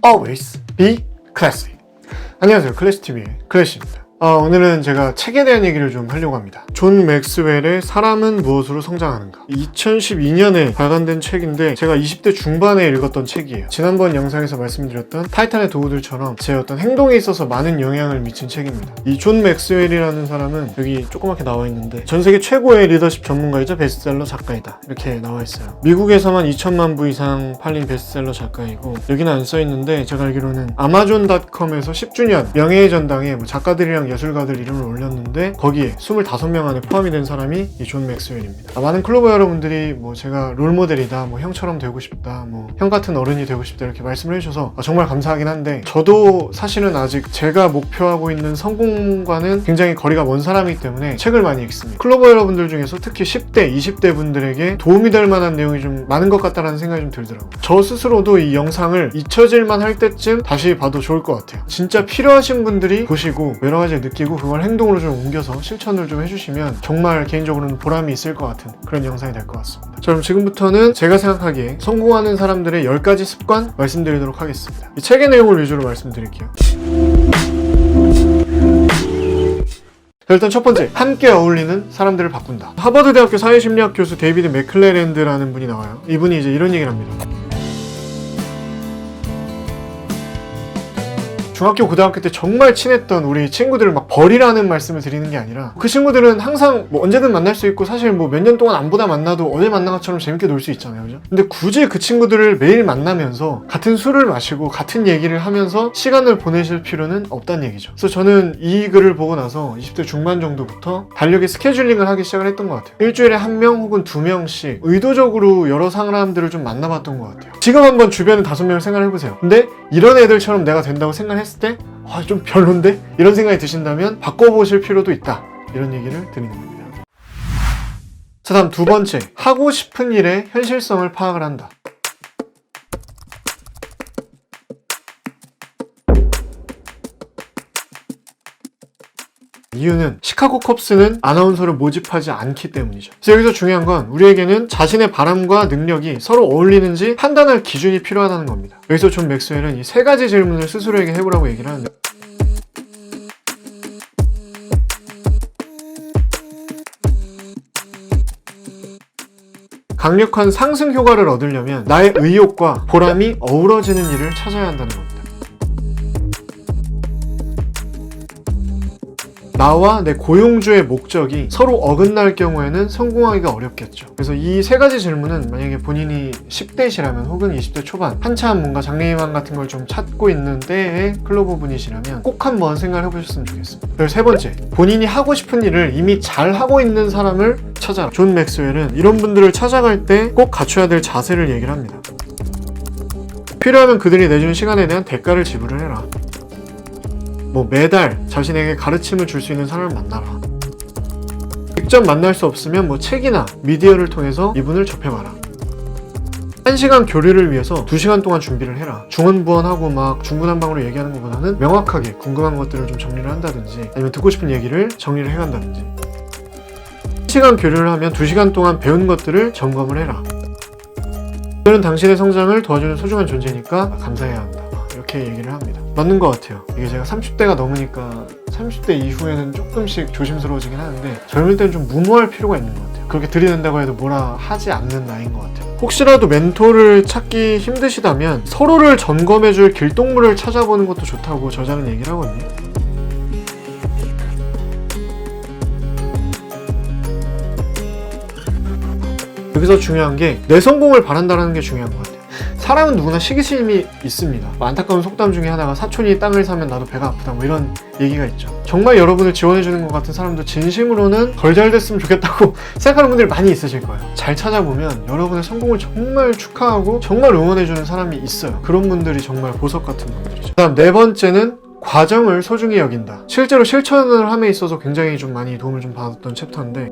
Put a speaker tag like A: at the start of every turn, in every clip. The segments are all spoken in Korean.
A: Always be classy. 안녕하세요, 클래시TV의 클래시입니다. 오늘은 제가 책에 대한 얘기를 좀 하려고 합니다. 존 맥스웰의 사람은 무엇으로 성장하는가. 2012년에 발간된 책인데 제가 20대 중반에 읽었던 책이에요. 지난번 영상에서 말씀드렸던 타이탄의 도구들처럼 제 어떤 행동에 있어서 많은 영향을 미친 책입니다. 이 존 맥스웰이라는 사람은 여기 조그맣게 나와 있는데 전 세계 최고의 리더십 전문가이자 베스트셀러 작가이다, 이렇게 나와 있어요. 미국에서만 2천만 부 이상 팔린 베스트셀러 작가이고, 여기는 안 써 있는데 제가 알기로는 아마존닷컴에서 10주년 명예의 전당에 작가들이랑 예술가들 이름을 올렸는데 거기에 25명 안에 포함이 된 사람이 이 존 맥스웰입니다. 많은 클로버 여러분들이 제가 롤모델이다, 형처럼 되고 싶다, 형 같은 어른이 되고 싶다 이렇게 말씀을 해주셔서 정말 감사하긴 한데, 저도 사실은 아직 제가 목표하고 있는 성공과는 굉장히 거리가 먼 사람이기 때문에 책을 많이 읽습니다. 클로버 여러분들 중에서 특히 10대, 20대 분들에게 도움이 될 만한 내용이 좀 많은 것 같다는 생각이 좀 들더라고요. 저 스스로도 이 영상을 잊혀질만 할 때쯤 다시 봐도 좋을 것 같아요. 진짜 필요하신 분들이 보시고 여러 가지 느끼고 그걸 행동으로 좀 옮겨서 실천을 좀 해주시면 정말 개인적으로는 보람이 있을 것 같은 그런 영상이 될 것 같습니다. 자, 그럼 지금부터는 제가 생각하기에 성공하는 사람들의 10가지 습관 말씀드리도록 하겠습니다. 이 책의 내용을 위주로 말씀드릴게요. 자, 일단 첫 번째, 함께 어울리는 사람들을 바꾼다. 하버드 대학교 사회심리학 교수 데이비드 맥클레랜드라는 분이 나와요. 이분이 이제 이런 얘기를 합니다. 중학교, 고등학교 때 정말 친했던 우리 친구들을 막 버리라는 말씀을 드리는 게 아니라, 그 친구들은 항상 언제든 만날 수 있고 사실 몇 년 동안 안 보다 만나도 어제 만난 것처럼 재밌게 놀 수 있잖아요, 그죠? 근데 굳이 그 친구들을 매일 만나면서 같은 술을 마시고 같은 얘기를 하면서 시간을 보내실 필요는 없다는 얘기죠. 그래서 저는 이 글을 보고 나서 20대 중반 정도부터 달력에 스케줄링을 하기 시작을 했던 것 같아요. 일주일에 1명 혹은 2명씩 의도적으로 여러 사람들을 좀 만나봤던 것 같아요. 지금 한번 주변에 5명을 생각해보세요. 근데 이런 애들처럼 내가 된다고 생각했을 때 좀 별론데? 이런 생각이 드신다면 바꿔보실 필요도 있다, 이런 얘기를 드리는 겁니다. 자, 다음 두 번째, 하고 싶은 일의 현실성을 파악을 한다. 이유는 시카고 컵스는 아나운서를 모집하지 않기 때문이죠. 그래서 여기서 중요한 건 우리에게는 자신의 바람과 능력이 서로 어울리는지 판단할 기준이 필요하다는 겁니다. 여기서 존 맥스웰은 이 3가지 질문을 스스로에게 해보라고 얘기를 하는데, 강력한 상승 효과를 얻으려면 나의 의욕과 보람이 어우러지는 일을 찾아야 한다는 겁니다. 나와 내 고용주의 목적이 서로 어긋날 경우에는 성공하기가 어렵겠죠. 그래서 이 3가지 질문은 만약에 본인이 10대시라면 혹은 20대 초반 한참 뭔가 장래희망 같은 걸 좀 찾고 있는 때의 클로버 분이시라면 꼭 한번 생각을 해보셨으면 좋겠습니다. 그리고 3번째, 본인이 하고 싶은 일을 이미 잘 하고 있는 사람을 찾아라. 존 맥스웰은 이런 분들을 찾아갈 때 꼭 갖춰야 될 자세를 얘기를 합니다. 필요하면 그들이 내주는 시간에 대한 대가를 지불을 해라. 매달 자신에게 가르침을 줄 수 있는 사람을 만나라. 직접 만날 수 없으면 책이나 미디어를 통해서 이분을 접해봐라. 1시간 교류를 위해서 2시간 동안 준비를 해라. 중언부언하고 막 중구난방으로 얘기하는 것보다는 명확하게 궁금한 것들을 좀 정리를 한다든지, 아니면 듣고 싶은 얘기를 정리를 해간다든지. 1시간 교류를 하면 2시간 동안 배운 것들을 점검을 해라. 그들은 당신의 성장을 도와주는 소중한 존재니까 감사해야 한다, 이렇게 얘기를 합니다. 맞는 것 같아요. 이게 제가 30대가 넘으니까 30대 이후에는 조금씩 조심스러워지긴 하는데, 젊을 때는 좀 무모할 필요가 있는 것 같아요. 그렇게 들이댄다고 해도 뭐라 하지 않는 나이인 것 같아요. 혹시라도 멘토를 찾기 힘드시다면 서로를 점검해줄 길동무를 찾아보는 것도 좋다고 저자는 얘기를 하거든요. 여기서 중요한 게 내 성공을 바란다는 게 중요한 것 같아요. 사람은 누구나 시기심이 있습니다. 안타까운 속담 중에 하나가 사촌이 땅을 사면 나도 배가 아프다, 이런 얘기가 있죠. 정말 여러분을 지원해주는 것 같은 사람도 진심으로는 덜 잘 됐으면 좋겠다고 생각하는 분들이 많이 있으실 거예요. 잘 찾아보면 여러분의 성공을 정말 축하하고 정말 응원해주는 사람이 있어요. 그런 분들이 정말 보석 같은 분들이죠. 다음 4번째는 과정을 소중히 여긴다. 실제로 실천을 함에 있어서 굉장히 좀 많이 도움을 좀 받았던 챕터인데,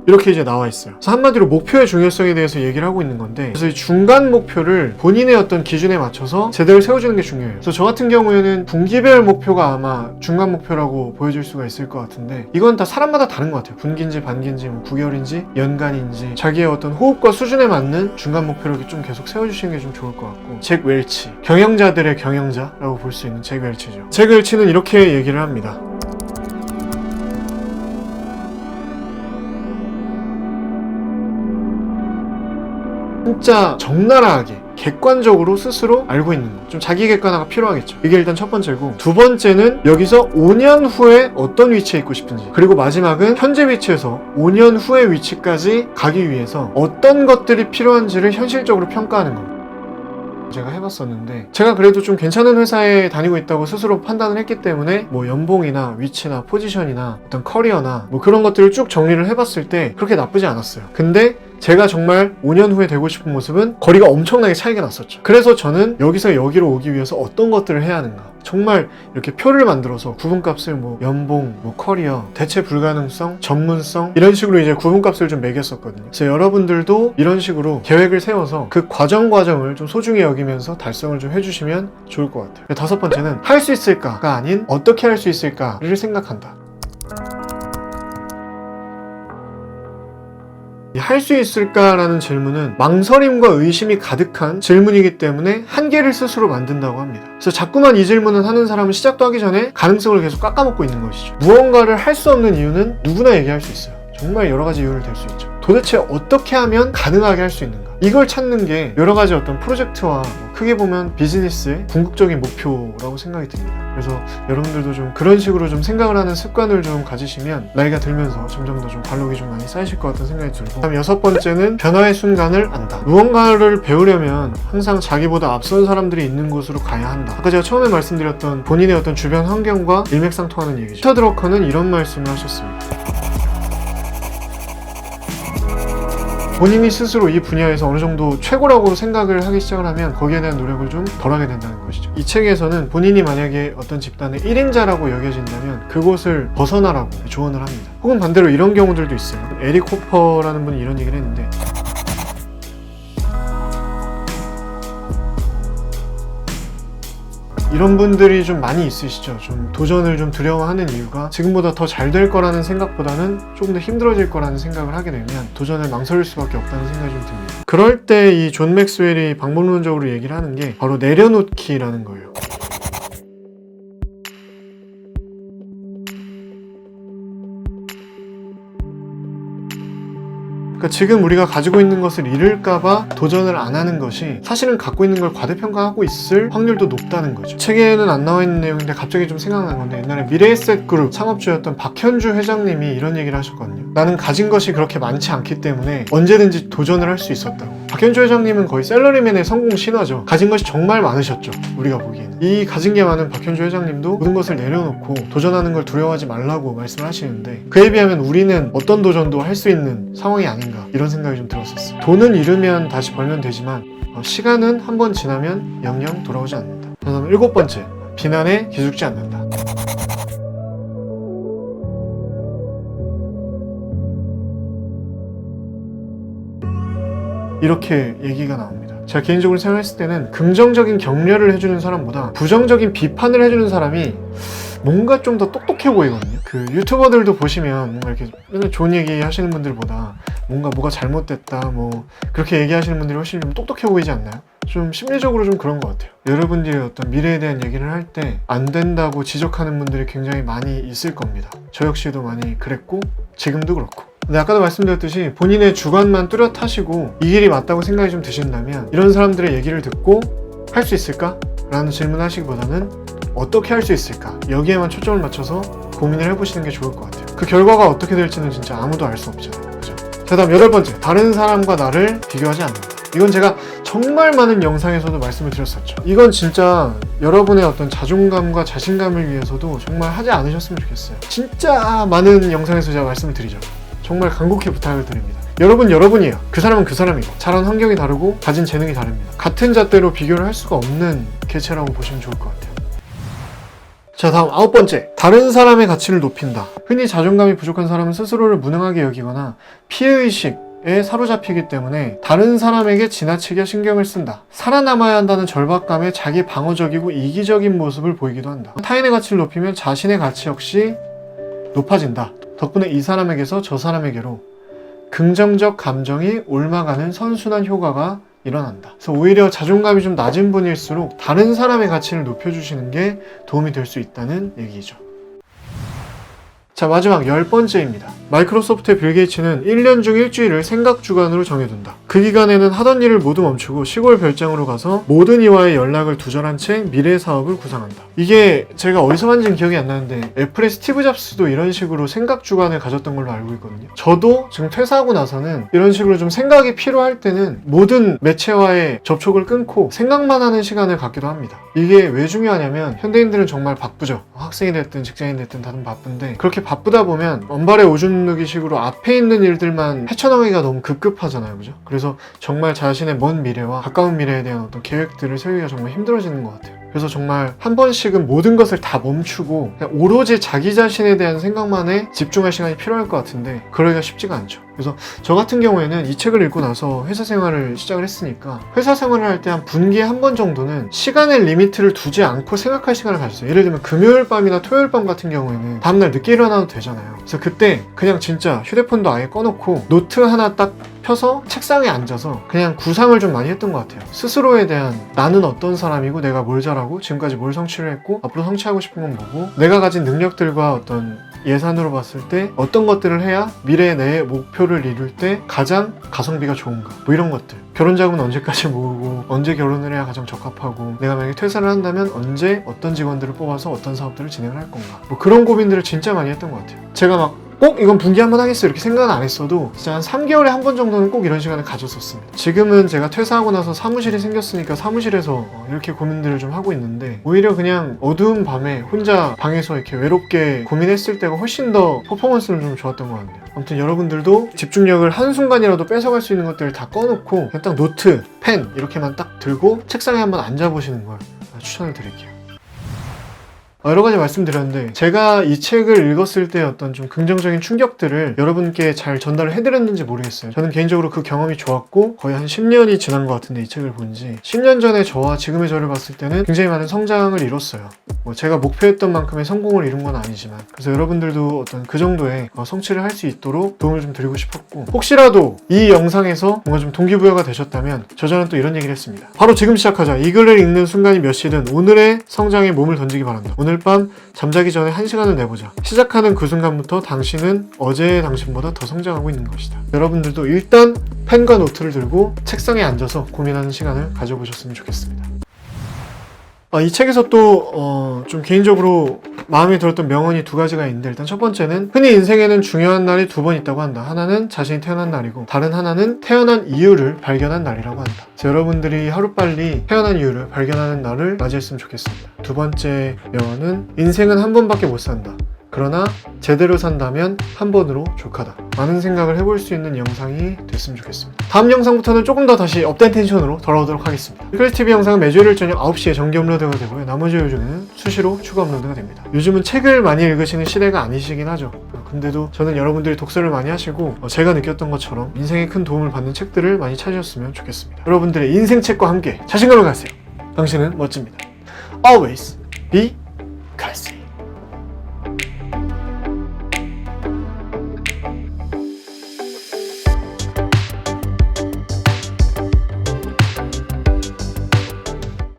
A: 이렇게 이제 나와 있어요. 그래서 한마디로 목표의 중요성에 대해서 얘기를 하고 있는 건데, 그래서 이 중간 목표를 본인의 어떤 기준에 맞춰서 제대로 세워주는 게 중요해요. 그래서 저 같은 경우에는 분기별 목표가 아마 중간 목표라고 보여질 수가 있을 것 같은데, 이건 다 사람마다 다른 것 같아요. 분기인지 반기인지 뭐 9개월인지 연간인지 자기의 어떤 호흡과 수준에 맞는 중간 목표를 좀 계속 세워주시는 게 좀 좋을 것 같고, 잭 웰치, 경영자들의 경영자라고 볼 수 있는 잭 웰치죠. 잭 웰치는 이렇게 얘기를 합니다. 진짜 적나라하게 객관적으로 스스로 알고 있는 거, 좀 자기 객관화가 필요하겠죠. 이게 일단 첫 번째고, 두 번째는 여기서 5년 후에 어떤 위치에 있고 싶은지, 그리고 마지막은 현재 위치에서 5년 후의 위치까지 가기 위해서 어떤 것들이 필요한지를 현실적으로 평가하는 겁니다. 제가 해봤었는데, 제가 그래도 좀 괜찮은 회사에 다니고 있다고 스스로 판단을 했기 때문에 뭐 연봉이나 위치나 포지션이나 어떤 커리어나 뭐 그런 것들을 쭉 정리를 해봤을 때 그렇게 나쁘지 않았어요. 근데 제가 정말 5년 후에 되고 싶은 모습은 거리가 엄청나게 차이가 났었죠. 그래서 저는 여기서 여기로 오기 위해서 어떤 것들을 해야 하는가, 정말 이렇게 표를 만들어서 구분값을 뭐 연봉, 뭐 커리어, 대체 불가능성, 전문성, 이런 식으로 이제 구분값을 좀 매겼었거든요. 그래서 여러분들도 이런 식으로 계획을 세워서 그 과정을 좀 소중히 여기면서 달성을 좀 해주시면 좋을 것 같아요. 다섯 번째는 할 수 있을까가 아닌 어떻게 할 수 있을까를 생각한다. 할 수 있을까라는 질문은 망설임과 의심이 가득한 질문이기 때문에 한계를 스스로 만든다고 합니다. 그래서 자꾸만 이 질문을 하는 사람은 시작도 하기 전에 가능성을 계속 깎아먹고 있는 것이죠. 무언가를 할 수 없는 이유는 누구나 얘기할 수 있어요. 정말 여러 가지 이유를 댈 수 있죠. 도대체 어떻게 하면 가능하게 할 수 있는가? 이걸 찾는 게 여러 가지 어떤 프로젝트와 크게 보면 비즈니스의 궁극적인 목표라고 생각이 듭니다. 그래서 여러분들도 좀 그런 식으로 좀 생각을 하는 습관을 좀 가지시면 나이가 들면서 점점 더 좀 관록이 좀 많이 쌓이실 것 같다는 생각이 들고, 다음 여섯 번째는 변화의 순간을 안다. 무언가를 배우려면 항상 자기보다 앞선 사람들이 있는 곳으로 가야 한다. 아까 제가 처음에 말씀드렸던 본인의 어떤 주변 환경과 일맥상통하는 얘기죠. 피터 드러커는 이런 말씀을 하셨습니다. 본인이 스스로 이 분야에서 어느 정도 최고라고 생각을 하기 시작을 하면 거기에 대한 노력을 좀 덜하게 된다는 것이죠. 이 책에서는 본인이 만약에 어떤 집단의 1인자라고 여겨진다면 그곳을 벗어나라고 조언을 합니다. 혹은 반대로 이런 경우들도 있어요. 에릭 호퍼라는 분이 이런 얘기를 했는데, 이런 분들이 좀 많이 있으시죠. 좀 도전을 좀 두려워하는 이유가 지금보다 더 잘 될 거라는 생각보다는 조금 더 힘들어질 거라는 생각을 하게 되면 도전을 망설일 수밖에 없다는 생각이 좀 듭니다. 그럴 때 이 존 맥스웰이 방법론적으로 얘기를 하는 게 바로 내려놓기라는 거예요. 그러니까 지금 우리가 가지고 있는 것을 잃을까봐 도전을 안 하는 것이 사실은 갖고 있는 걸 과대평가하고 있을 확률도 높다는 거죠. 책에는 안 나와 있는 내용인데 갑자기 좀 생각난 건데, 옛날에 미래에셋그룹 창업주였던 박현주 회장님이 이런 얘기를 하셨거든요. 나는 가진 것이 그렇게 많지 않기 때문에 언제든지 도전을 할 수 있었다고. 박현주 회장님은 거의 셀러리맨의 성공 신화죠. 가진 것이 정말 많으셨죠, 우리가 보기에는. 이 가진 게 많은 박현주 회장님도 모든 것을 내려놓고 도전하는 걸 두려워하지 말라고 말씀을 하시는데, 그에 비하면 우리는 어떤 도전도 할 수 있는 상황이 아닌가, 이런 생각이 좀 들었었어요. 돈은 잃으면 다시 벌면 되지만 시간은 한번 지나면 영영 돌아오지 않는다. 그다음 일곱 번째, 비난에 기죽지 않는다. 이렇게 얘기가 나옵니다. 제가 개인적으로 생각했을 때는 긍정적인 격려를 해주는 사람보다 부정적인 비판을 해주는 사람이 뭔가 좀 더 똑똑해 보이거든요. 그 유튜버들도 보시면 뭔가 이렇게 맨날 좋은 얘기 하시는 분들보다 뭐가 잘못됐다 뭐 그렇게 얘기하시는 분들이 훨씬 좀 똑똑해 보이지 않나요? 좀 심리적으로 좀 그런 것 같아요. 여러분들이 어떤 미래에 대한 얘기를 할 때 안 된다고 지적하는 분들이 굉장히 많이 있을 겁니다. 저 역시도 많이 그랬고 지금도 그렇고. 근데 아까도 말씀드렸듯이 본인의 주관만 뚜렷하시고 이 길이 맞다고 생각이 좀 드신다면 이런 사람들의 얘기를 듣고 할 수 있을까? 라는 질문을 하시기보다는 어떻게 할 수 있을까? 여기에만 초점을 맞춰서 고민을 해보시는 게 좋을 것 같아요. 그 결과가 어떻게 될지는 진짜 아무도 알 수 없잖아요. 그죠? 자, 다음 여덟 번째, 다른 사람과 나를 비교하지 않는다. 이건 제가 정말 많은 영상에서도 말씀을 드렸었죠. 이건 진짜 여러분의 어떤 자존감과 자신감을 위해서도 정말 하지 않으셨으면 좋겠어요. 진짜 많은 영상에서 제가 말씀을 드리죠. 정말 간곡히 부탁을 드립니다. 여러분이에요. 그 사람은 그 사람이고 자란 환경이 다르고 가진 재능이 다릅니다. 같은 잣대로 비교를 할 수가 없는 개체라고 보시면 좋을 것 같아요. 자, 다음 9번째. 다른 사람의 가치를 높인다. 흔히 자존감이 부족한 사람은 스스로를 무능하게 여기거나 피해의식에 사로잡히기 때문에 다른 사람에게 지나치게 신경을 쓴다. 살아남아야 한다는 절박감에 자기 방어적이고 이기적인 모습을 보이기도 한다. 타인의 가치를 높이면 자신의 가치 역시 높아진다. 덕분에 이 사람에게서 저 사람에게로 긍정적 감정이 옮아가는 선순환 효과가 일어난다. 그래서 오히려 자존감이 좀 낮은 분일수록 다른 사람의 가치를 높여주시는 게 도움이 될 수 있다는 얘기죠. 자, 마지막 10번째입니다. 마이크로소프트의 빌 게이츠는 1년 중 일주일을 생각 주간으로 정해둔다. 그 기간에는 하던 일을 모두 멈추고 시골 별장으로 가서 모든 이와의 연락을 두절한 채 미래 사업을 구상한다. 이게 제가 어디서 봤는지는 기억이 안 나는데 애플의 스티브 잡스도 이런 식으로 생각 주간을 가졌던 걸로 알고 있거든요. 저도 지금 퇴사하고 나서는 이런 식으로 좀 생각이 필요할 때는 모든 매체와의 접촉을 끊고 생각만 하는 시간을 갖기도 합니다. 이게 왜 중요하냐면 현대인들은 정말 바쁘죠. 학생이 됐든 직장인 됐든 다들 바쁜데 그렇게 바쁘다 보면 원발에 오줌 누기 식으로 앞에 있는 일들만 헤쳐나가기가 너무 급급하잖아요. 그죠? 그래서 정말 자신의 먼 미래와 가까운 미래에 대한 어떤 계획들을 세우기가 정말 힘들어지는 것 같아요. 그래서 정말 한 번씩은 모든 것을 다 멈추고 그냥 오로지 자기 자신에 대한 생각만에 집중할 시간이 필요할 것 같은데 그러기가 쉽지가 않죠. 그래서 저 같은 경우에는 이 책을 읽고 나서 회사 생활을 시작을 했으니까 회사 생활을 할 때 한 분기에 한 번 정도는 시간의 리미트를 두지 않고 생각할 시간을 가졌어요. 예를 들면 금요일 밤이나 토요일 밤 같은 경우에는 다음날 늦게 일어나도 되잖아요. 그래서 그때 그냥 진짜 휴대폰도 아예 꺼놓고 노트 하나 딱 펴서 책상에 앉아서 그냥 구상을 좀 많이 했던 것 같아요. 스스로에 대한 나는 어떤 사람이고 내가 뭘 잘하고 지금까지 뭘 성취를 했고 앞으로 성취하고 싶은 건 뭐고 내가 가진 능력들과 어떤 예산으로 봤을 때 어떤 것들을 해야 미래의 내 목표를 이룰 때 가장 가성비가 좋은가 뭐 이런 것들. 결혼 자금은 언제까지 모으고 언제 결혼을 해야 가장 적합하고 내가 만약에 퇴사를 한다면 언제 어떤 직원들을 뽑아서 어떤 사업들을 진행을 할 건가 뭐 그런 고민들을 진짜 많이 했던 것 같아요. 제가 막 꼭 이건 분기 한 번 하겠어요 이렇게 생각은 안 했어도 진짜 한 3개월에 한 번 정도는 꼭 이런 시간을 가졌었습니다. 지금은 제가 퇴사하고 나서 사무실이 생겼으니까 사무실에서 이렇게 고민들을 좀 하고 있는데 오히려 그냥 어두운 밤에 혼자 방에서 이렇게 외롭게 고민했을 때가 훨씬 더 퍼포먼스는 좀 좋았던 것 같네요. 아무튼 여러분들도 집중력을 한순간이라도 뺏어갈 수 있는 것들을 다 꺼놓고 그냥 딱 노트, 펜 이렇게만 딱 들고 책상에 한번 앉아보시는 걸 추천을 드릴게요. 여러 가지 말씀드렸는데 제가 이 책을 읽었을 때 어떤 좀 긍정적인 충격들을 여러분께 잘 전달을 해드렸는지 모르겠어요. 저는 개인적으로 그 경험이 좋았고 거의 한 10년이 지난 것 같은데 이 책을 본 지 10년 전에 저와 지금의 저를 봤을 때는 굉장히 많은 성장을 이뤘어요. 뭐 제가 목표했던 만큼의 성공을 이룬 건 아니지만 그래서 여러분들도 어떤 그 정도의 성취를 할 수 있도록 도움을 좀 드리고 싶었고 혹시라도 이 영상에서 뭔가 좀 동기부여가 되셨다면 저자는 또 이런 얘기를 했습니다. 바로 지금 시작하자. 이 글을 읽는 순간이 몇 시든 오늘의 성장에 몸을 던지기 바란다. 오늘 밤 잠자기 전에 1시간을 내보자. 시작하는 그 순간부터 당신은 어제의 당신보다 더 성장하고 있는 것이다. 여러분들도 일단 펜과 노트를 들고 책상에 앉아서 고민하는 시간을 가져보셨으면 좋겠습니다. 이 책에서 또 좀 개인적으로 마음에 들었던 명언이 두 가지가 있는데 일단 첫 번째는 흔히 인생에는 중요한 날이 두 번 있다고 한다. 하나는 자신이 태어난 날이고 다른 하나는 태어난 이유를 발견한 날이라고 한다. 그래서 여러분들이 하루빨리 태어난 이유를 발견하는 날을 맞이했으면 좋겠습니다. 두 번째 명언은 인생은 한 번밖에 못 산다. 그러나 제대로 산다면 한 번으로 족하다. 많은 생각을 해볼 수 있는 영상이 됐으면 좋겠습니다. 다음 영상부터는 조금 더 다시 업된 텐션으로 돌아오도록 하겠습니다. 클래스TV 영상은 매주 일요일 저녁 9시에 정기 업로드가 되고요. 나머지 요즘에는 수시로 추가 업로드가 됩니다. 요즘은 책을 많이 읽으시는 시대가 아니시긴 하죠. 근데도 저는 여러분들이 독서를 많이 하시고 제가 느꼈던 것처럼 인생에 큰 도움을 받는 책들을 많이 찾으셨으면 좋겠습니다. 여러분들의 인생책과 함께 자신감을 가세요. 당신은 멋집니다. Always be